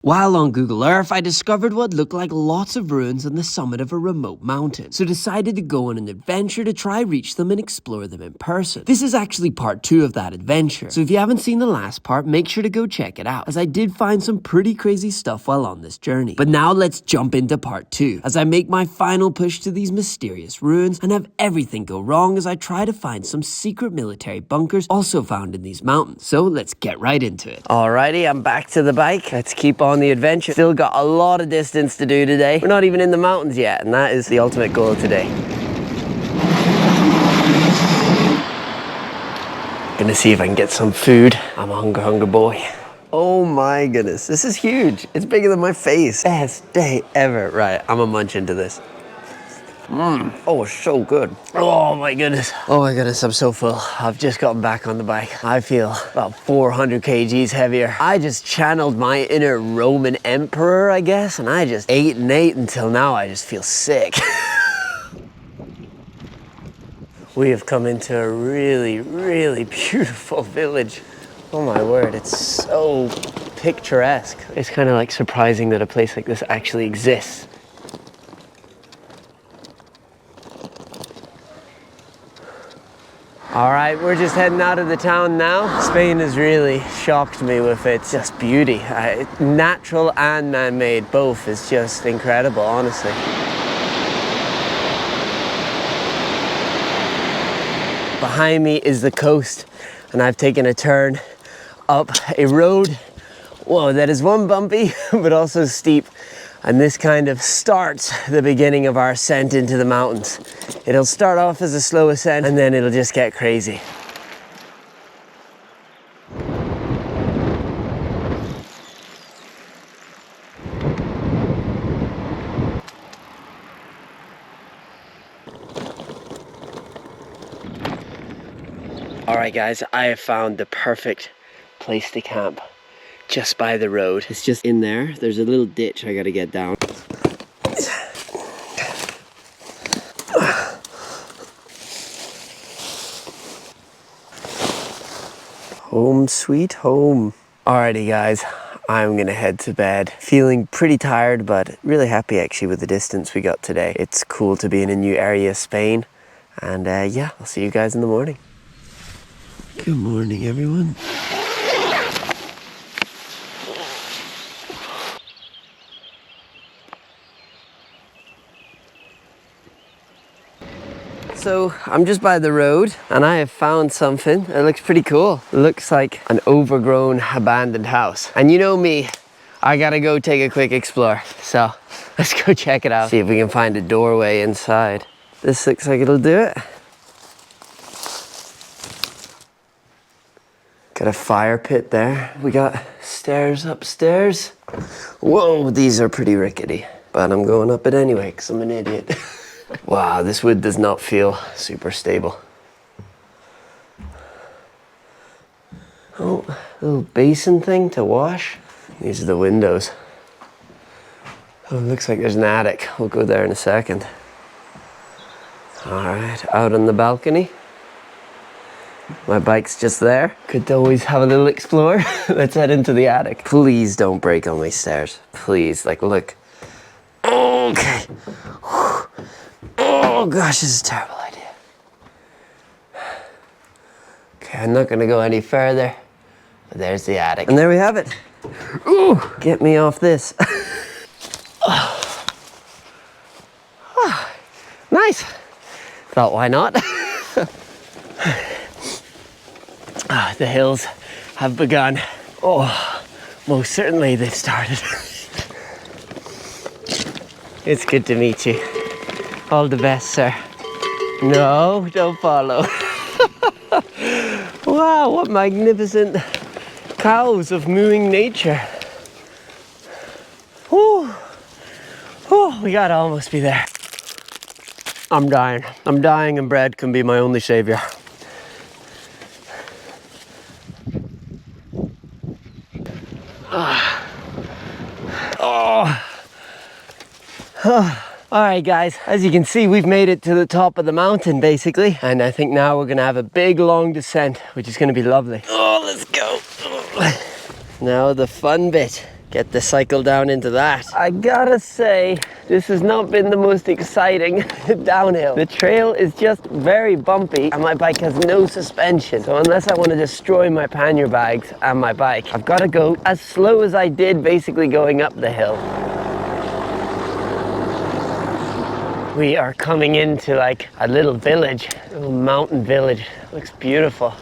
While on Google Earth, I discovered what looked like lots of ruins on the summit of a remote mountain, so decided to go on an adventure to try reach them and explore them in person. This is actually part 2 of that adventure, so if you haven't seen the last part, make sure to go check it out, as I did find some pretty crazy stuff while on this journey. But now let's jump into part 2, as I make my final push to these mysterious ruins and have everything go wrong as I try to find some secret military bunkers also found in these mountains. So let's get right into it. Alrighty, I'm back to the bike. Let's keep on the adventure. Still got a lot of distance to do today. We're not even in the mountains yet, and that is the ultimate goal today. Gonna see if I can get some food. I'm a hungry boy. Oh my goodness, this is huge. It's bigger than my face. Best day ever. Right, I'm gonna munch into this. Oh, it's so good. Oh my goodness. Oh my goodness, I'm so full. I've just gotten back on the bike. I feel about 400 kgs heavier. I just channeled my inner Roman emperor, I guess, and I just ate and ate until now I just feel sick. We have come into a really, really beautiful village. Oh my word, it's so picturesque. It's kind of like surprising that a place like this actually exists. All right, we're just heading out of the town now. Spain has really shocked me with its just beauty. Natural and man-made, both, is just incredible, honestly. Behind me is the coast, and I've taken a turn up a road, whoa, that is one bumpy, but also steep. And this kind of starts the beginning of our ascent into the mountains. It'll start off as a slow ascent, and then it'll just get crazy. All right, guys, I have found the perfect place to camp. Just by the road. It's just in there. There's a little ditch I gotta get down. Home sweet home. Alrighty guys, I'm gonna head to bed. Feeling pretty tired, but really happy actually with the distance we got today. It's cool to be in a new area of Spain. And yeah, I'll see you guys in the morning. Good morning, everyone. So I'm just by the road and I have found something that looks pretty cool. It looks like an overgrown abandoned house. And you know me, I gotta go take a quick explore. So let's go check it out. See if we can find a doorway inside. This looks like it'll do it. Got a fire pit there. We got stairs upstairs. Whoa, these are pretty rickety. But I'm going up it anyway because I'm an idiot. Wow, this wood does not feel super stable. Oh, little basin thing to wash. These are the windows. Oh, it looks like there's an attic. We'll go there in a second. All right, out on the balcony. My bike's just there. Could always have a little explore. Let's head into the attic. Please don't break on my stairs. Please, like, look. Okay. Oh gosh, this is a terrible idea. Okay, I'm not gonna go any further. But there's the attic. And there we have it. Ooh, get me off this. Nice. Thought, why not? The hills have begun. Oh, most certainly they've started. It's good to meet you. All the best, sir. No, don't follow. Wow, what magnificent cows of mooing nature. Whew. Oh, we gotta almost be there. I'm dying. I'm dying, and bread can be my only savior. All right, guys, as you can see, we've made it to the top of the mountain, basically. And I think now we're gonna have a big, long descent, which is gonna be lovely. Oh, let's go. Now the fun bit. get the cycle down into that. I gotta say, this has not been the most exciting downhill. The trail is just very bumpy and my bike has no suspension. So unless I want to destroy my pannier bags and my bike, I've got to go as slow as I did basically going up the hill. We are coming into like a little village, a little mountain village. Looks beautiful.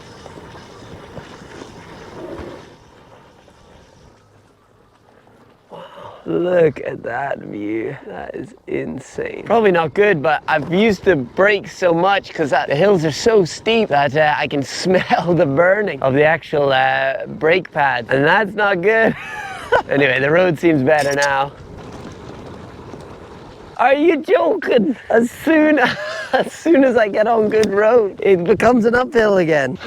Look at that view. That is insane. Probably not good, but I've used the brakes so much because the hills are so steep that I can smell the burning of the actual brake pad, and that's not good. Anyway, the road seems better now. Are you joking? As soon as I get on good road, it becomes an uphill again.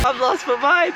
I've lost my mind.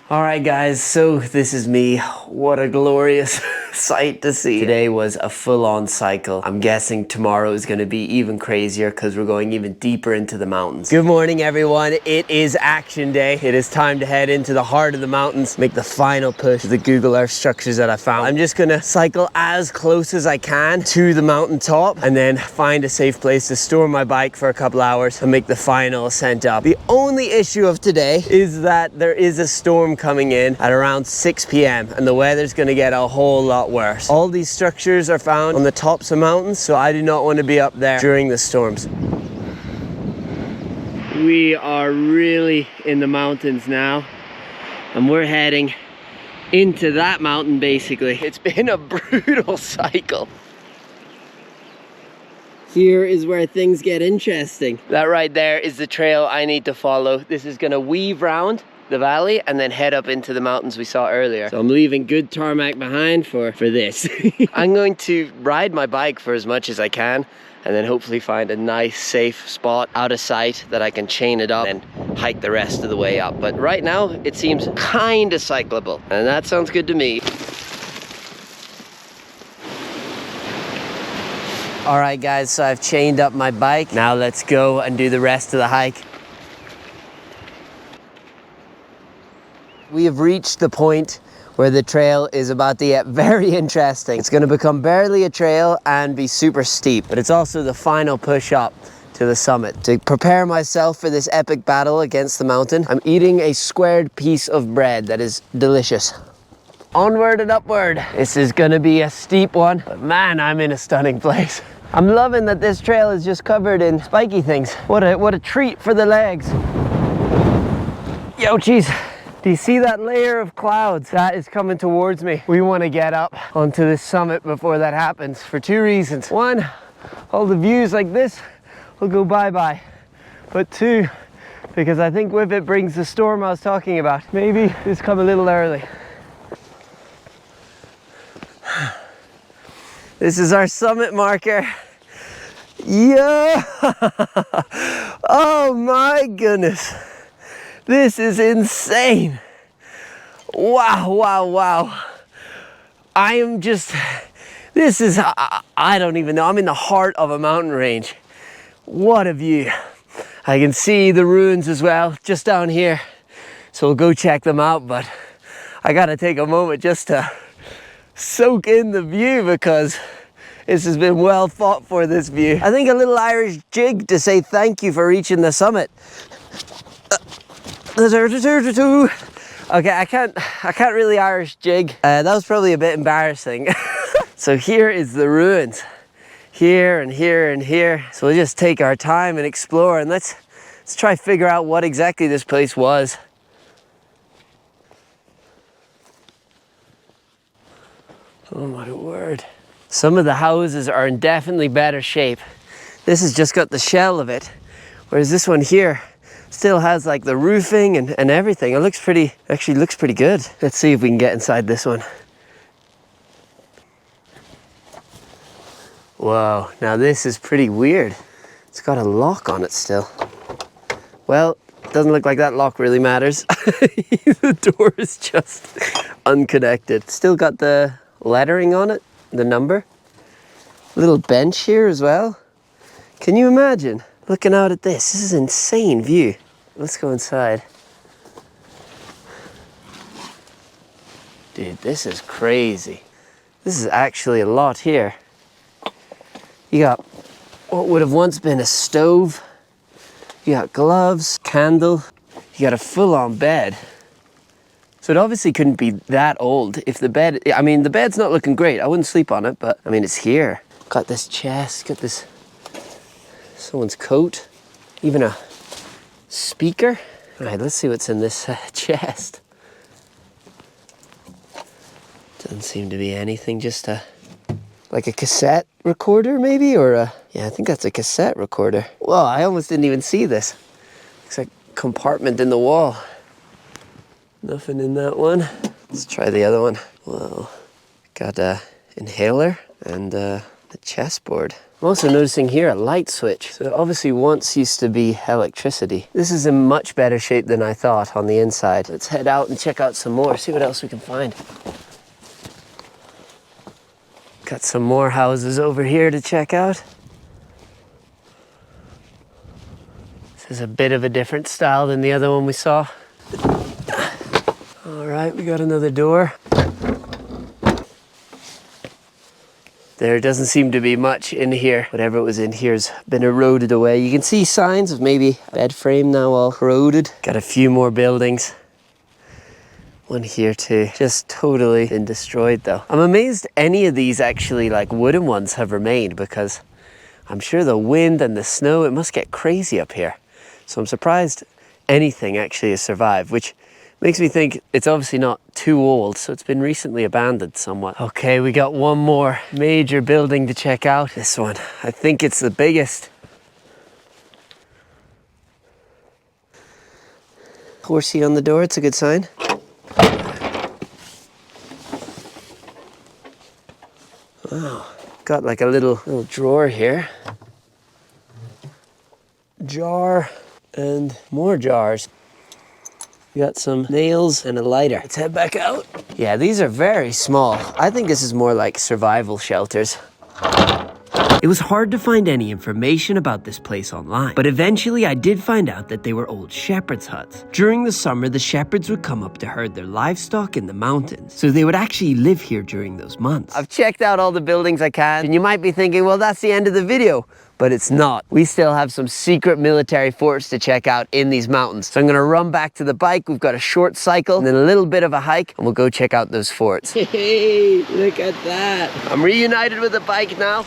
All right, guys, so this is me. What a glorious sight to see. Today was a full-on cycle. I'm guessing tomorrow is going to be even crazier because we're going even deeper into the mountains. Good morning, everyone. It is action day. It is time to head into the heart of the mountains, make the final push to the Google Earth structures that I found. I'm just going to cycle as close as I can to the mountain top and then find a safe place to store my bike for a couple hours and make the final ascent up. The only issue of today is that there is a storm coming in at around 6 p.m. and the weather's going to get a whole lot worse. All these structures are found on the tops of mountains, so I do not want to be up there during the storms. We are really in the mountains now, and we're heading into that mountain basically. It's been a brutal cycle. Here is where things get interesting. That right there is the trail I need to follow. This is gonna weave round the valley and then head up into the mountains we saw earlier. So I'm leaving good tarmac behind for this. I'm going to ride my bike for as much as I can and then hopefully find a nice safe spot out of sight that I can chain it up and hike the rest of the way up. But right now it seems kind of cyclable and that sounds good to me. All right, guys, so I've chained up my bike. Now let's go and do the rest of the hike. We have reached the point where the trail is about to get very interesting. It's gonna become barely a trail and be super steep, but it's also the final push up to the summit. To prepare myself for this epic battle against the mountain, I'm eating a squared piece of bread that is delicious. Onward and upward. This is gonna be a steep one, but man, I'm in a stunning place. I'm loving that this trail is just covered in spiky things. What a treat for the legs. Yo, geez. Do you see that layer of clouds? That is coming towards me. We want to get up onto this summit before that happens for two reasons. One, all the views like this will go bye-bye. But two, because I think with it brings the storm I was talking about. Maybe it's come a little early. This is our summit marker. Yeah! Oh my goodness. This is insane. Wow, wow, wow. I am just, this is, I don't even know. I'm in the heart of a mountain range. What a view. I can see the ruins as well, just down here. So we'll go check them out, but I gotta take a moment just to soak in the view because this has been well fought for, this view. I think a little Irish jig to say thank you for reaching the summit. Okay, I can't really Irish jig. That was probably a bit embarrassing. So here is the ruins. Here and here and here. So we'll just take our time and explore and let's try figure out what exactly this place was. Oh my word. Some of the houses are in definitely better shape. This has just got the shell of it, whereas this one here still has like the roofing and everything. It looks pretty, actually looks pretty good. Let's see if we can get inside this one. Whoa, now this is pretty weird. It's got a lock on it still. Well, doesn't look like that lock really matters. The door is just unconnected. Still got the lettering on it, the number. Little bench here as well. Can you imagine looking out at this? This is an insane view. Let's go inside. Dude, this is crazy. This is actually a lot here. You got what would have once been a stove. You got gloves, candle. You got a full-on bed. So it obviously couldn't be that old. If the bed, I mean, the bed's not looking great. I wouldn't sleep on it, but I mean, it's here. Got this chest, got this, someone's coat, even a speaker. All right, let's see what's in this chest. Doesn't seem to be anything, just like a cassette recorder maybe, or yeah, I think that's a cassette recorder. Whoa, I almost didn't even see this. Looks like a compartment in the wall. Nothing in that one. Let's try the other one. Whoa, got a inhaler and a chessboard. I'm also noticing here a light switch. So it obviously once used to be electricity. This is in much better shape than I thought on the inside. Let's head out and check out some more, see what else we can find. Got some more houses over here to check out. This is a bit of a different style than the other one we saw. All right, we got another door. There doesn't seem to be much in here. Whatever was in here's been eroded away. You can see signs of maybe a bed frame now all corroded. Got a few more buildings. One here too, just totally been destroyed though. I'm amazed any of these actually, like wooden ones, have remained, because I'm sure the wind and the snow, it must get crazy up here. So I'm surprised anything actually has survived, which makes me think it's obviously not too old, so it's been recently abandoned somewhat. Okay, we got one more major building to check out. This one, I think it's the biggest. Horsey on the door, it's a good sign. Wow, got like a little drawer here. Jar and more jars. We got some nails and a lighter. Let's head back out. Yeah, these are very small. I think this is more like survival shelters. It was hard to find any information about this place online, but eventually I did find out that they were old shepherds' huts. During the summer, the shepherds would come up to herd their livestock in the mountains, so they would actually live here during those months. I've checked out all the buildings I can, and you might be thinking, well, that's the end of the video. But it's not. We still have some secret military forts to check out in these mountains. So I'm gonna run back to the bike. We've got a short cycle and then a little bit of a hike, and we'll go check out those forts. Hey, look at that. I'm reunited with the bike now.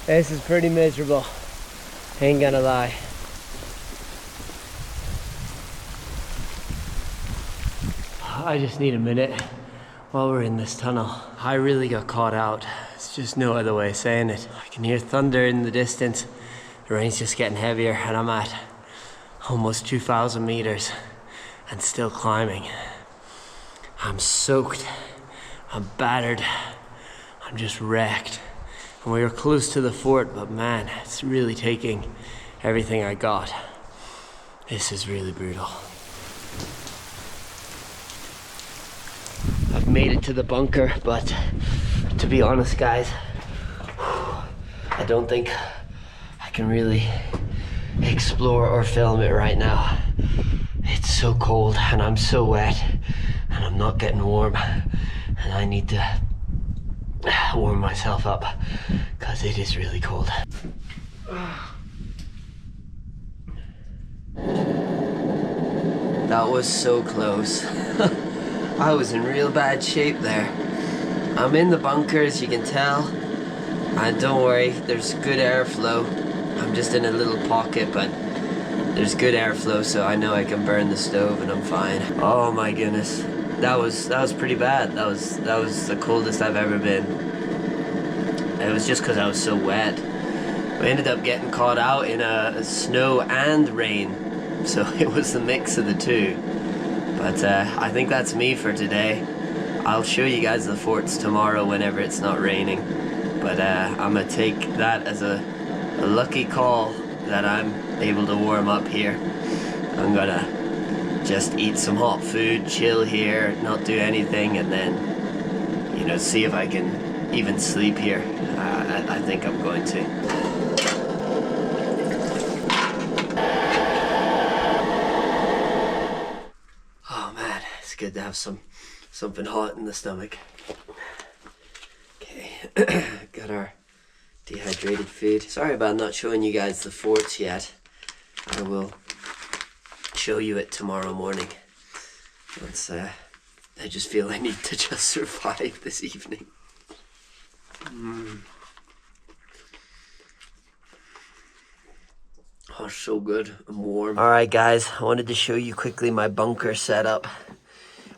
This is pretty miserable, ain't gonna lie. I just need a minute while we're in this tunnel. I really got caught out. It's just no other way of saying it. I can hear thunder in the distance. The rain's just getting heavier, and I'm at almost 2,000 meters and still climbing. I'm soaked, I'm battered, I'm just wrecked. And we were close to the fort, but man, it's really taking everything I got. This is really brutal. I've made it to the bunker, but to be honest, guys, I don't think I can really explore or film it right now. It's so cold and I'm so wet and I'm not getting warm, and I need to warm myself up because it is really cold. That was so close. I was in real bad shape there. I'm in the bunker, as you can tell, and don't worry, there's good airflow. I'm just in a little pocket, but there's good airflow, so I know I can burn the stove and I'm fine. Oh my goodness. That was pretty bad. That was the coldest I've ever been. It was just because I was so wet. We ended up getting caught out in a snow and rain So it was the mix of the two. But I think that's me for today. I'll show you guys the forts tomorrow whenever it's not raining. But I'm gonna take that as a lucky call that I'm able to warm up here. I'm gonna just eat some hot food, chill here, not do anything, and then, you know, see if I can even sleep here. I think I'm going to. Oh man, it's good to have something hot in the stomach. Okay, got our dehydrated food. Sorry about not showing you guys the forts yet. I will show you it tomorrow morning. I just feel I need to just survive this evening. Oh, so good and warm. Alright guys, I wanted to show you quickly my bunker setup.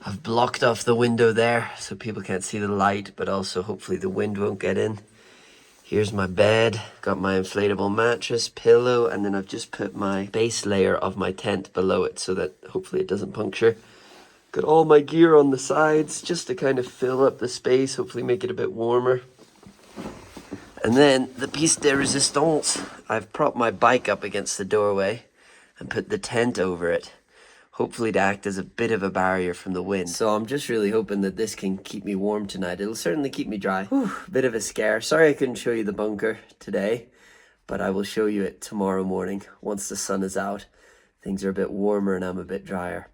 I've blocked off the window there so people can't see the light, but also hopefully the wind won't get in. Here's my bed, got my inflatable mattress, pillow, and then I've just put my base layer of my tent below it so that hopefully it doesn't puncture. Got all my gear on the sides just to kind of fill up the space, hopefully make it a bit warmer. And then the piece de resistance, I've propped my bike up against the doorway and put the tent over it, hopefully to act as a bit of a barrier from the wind. So I'm just really hoping that this can keep me warm tonight. It'll certainly keep me dry. Whew, bit of a scare. Sorry I couldn't show you the bunker today, but I will show you it tomorrow morning once the sun is out. Things are a bit warmer and I'm a bit drier.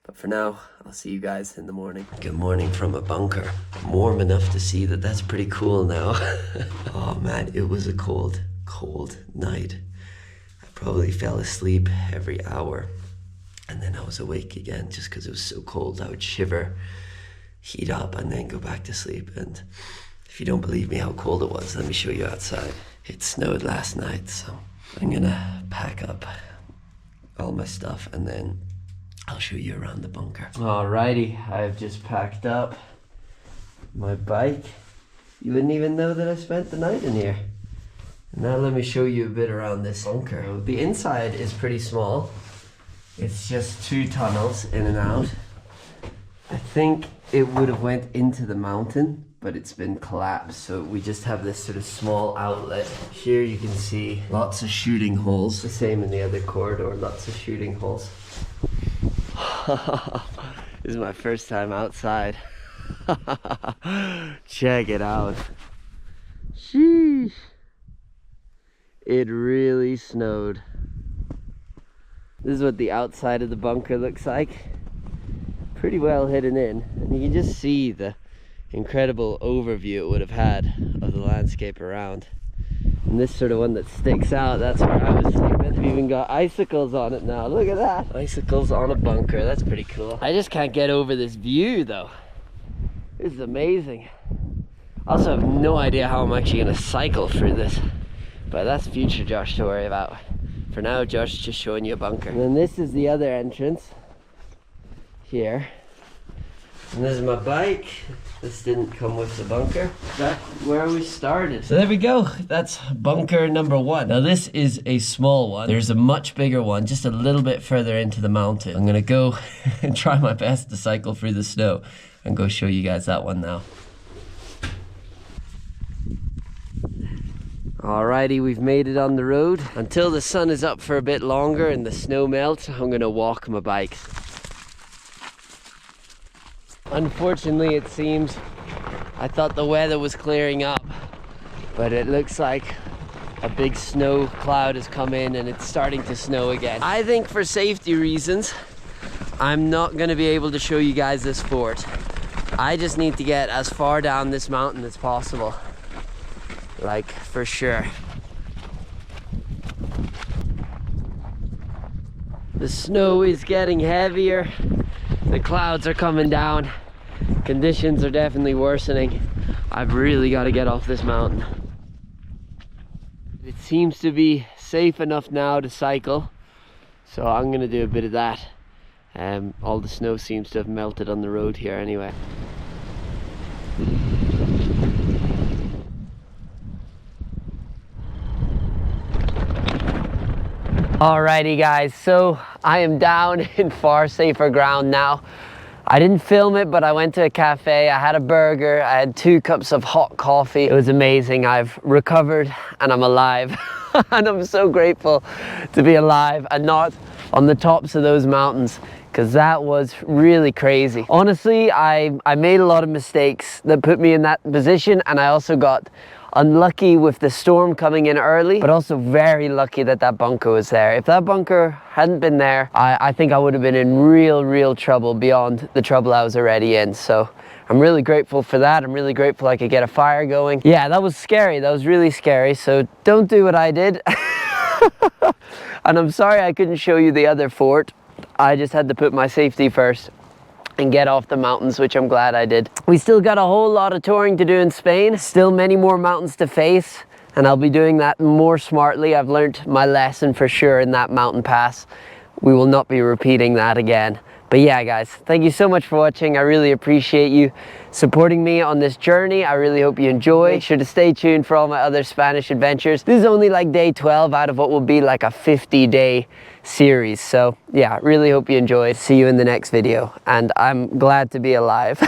But for now, I'll see you guys in the morning. Good morning from a bunker. I'm warm enough to see that that's pretty cool now. Oh man, it was a cold, cold night. I probably fell asleep every hour. And then I was awake again just because it was so cold. I would shiver, heat up, and then go back to sleep. And if you don't believe me how cold it was, let me show you outside. It snowed last night, so I'm gonna pack up all my stuff and then I'll show you around the bunker. Alrighty, I've just packed up my bike. You wouldn't even know that I spent the night in here. Now let me show you a bit around this bunker. The inside is pretty small. It's just 2 tunnels in and out. I think it would have went into the mountain, but it's been collapsed. So we just have this sort of small outlet. Here you can see lots of shooting holes. The same in the other corridor, lots of shooting holes. This is my first time outside. Check it out. Sheesh. It really snowed. This is what the outside of the bunker looks like. Pretty well hidden in. And you can just see the incredible overview it would have had of the landscape around. And this sort of one that sticks out, that's where I was sleeping. We've even got icicles on it now. Look at that. Icicles on a bunker. That's pretty cool. I just can't get over this view though. This is amazing. I also have no idea how I'm actually going to cycle through this. But that's future Josh to worry about. For now, Josh is just showing you a bunker. And then this is the other entrance. Here. And this is my bike. This didn't come with the bunker. Back where we started. So there we go. That's bunker number 1. Now this is a small one. There's a much bigger one just a little bit further into the mountain. I'm gonna go and try my best to cycle through the snow and go show you guys that one now. Alrighty, we've made it on the road. Until the sun is up for a bit longer and the snow melts, I'm gonna walk my bike. Unfortunately, it seems I thought the weather was clearing up, but it looks like a big snow cloud has come in and it's starting to snow again. I think for safety reasons, I'm not going to be able to show you guys this fort. I just need to get as far down this mountain as possible. Like, for sure. The snow is getting heavier. The clouds are coming down. Conditions are definitely worsening. I've really got to get off this mountain. It seems to be safe enough now to cycle, so I'm going to do a bit of that. All the snow seems to have melted on the road here anyway. Alrighty guys, so I am down in far safer ground now. I didn't film it, but I went to a cafe, I had a burger, I had 2 cups of hot coffee. It was amazing. I've recovered and I'm alive. And I'm so grateful to be alive and not on the tops of those mountains, because that was really crazy. Honestly, I made a lot of mistakes that put me in that position, and I also got unlucky with the storm coming in early, but also very lucky that that bunker was there. If that bunker hadn't been there, I think I would have been in real trouble beyond the trouble I was already in. So I'm really grateful for that. I'm really grateful I could get a fire going. Yeah, that was scary. That was really scary. So don't do what I did. And I'm sorry I couldn't show you the other fort. I just had to put my safety first and get off the mountains, which I'm glad I did. We still got a whole lot of touring to do in Spain, still many more mountains to face, and I'll be doing that more smartly. I've learned my lesson for sure in that mountain pass. We will not be repeating that again. But yeah guys, thank you so much for watching. I really appreciate you supporting me on this journey. I really hope you enjoy. Make sure to stay tuned for all my other Spanish adventures. This is only like day 12 out of what will be like a 50-day series. So yeah, really hope you enjoyed. See you in the next video, and I'm glad to be alive.